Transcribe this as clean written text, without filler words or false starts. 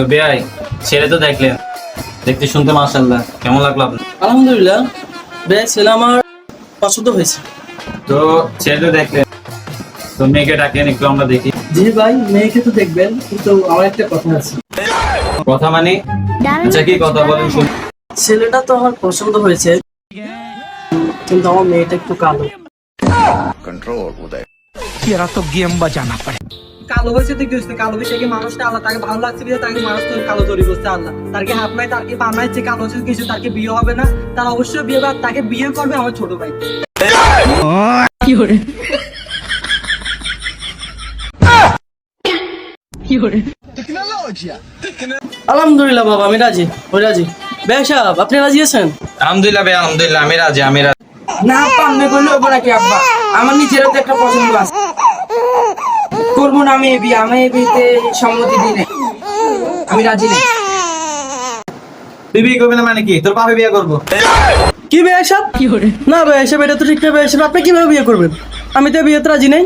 তো বেয়াই, ছেলে তো দেখলেন, দেখতে শুনতে মাশাআল্লাহ, কেমন লাগলো আপনার? আলহামদুলিল্লাহ, বেশ ছেলে আমার পছন্দ হয়েছে। তো ছেলে তো দেখলেন, তো মেয়েকে ডাকেন একটু আমরা দেখি। জি ভাই, মেয়েকে তো দেখবেন, কিন্তু আমার একটা কথা আছে। কথা মানে? আচ্ছা কি কথা বলেন শুনি। ছেলেটা তো আমার পছন্দ হয়েছে, কিন্তু আমার মেয়েটা একটু কালো। तेरा तो गेम बजाना पड़े। কালো হয়েছে তো কি হয়েছে? কালো হয়েছে কি মানুষটা আল্লাহ তাকে ভালো লাগছে বিয়ে তাকে মানুষ তো কালো তৈরি করছে আল্লাহ। তার কি হাত নাই, তার কি পা নাই, যে কালো হয়েছে কিছু তার কি বিয়ে হবে না? তার অবশ্যই বিয়ে হবে, আর তাকে বিয়ে করবে আমার ছোট ভাই। আলহামদুলিল্লাহ বাবা, আমি রাজি, ওই রাজি। বেশ সাহেব, আপনি রাজি আছেন? আলহামদুলিল্লাহ ভাই, আলহামদুলিল্লাহ, আমি রাজি, আমি রাজি। না পারলে করলে হবো নাকি আব্বা? আমার নিজেরও তো একটা পছন্দ আছে, করবো না আমি এই বিয়ে। আমি এই বিয়েতে সম্মতি দিই নাই, আমি রাজি নেই। তুই বিয়ে করবি না মানে কি? তোর বাপে বিয়ে করবো। কি বেশ সাহেব? না বেশ সাহেব, এটা তো ঠিক না। বেশ সাহেব, আপনি কিভাবে বিয়ে করবেন? আমি তো বিয়েতে রাজি নেই।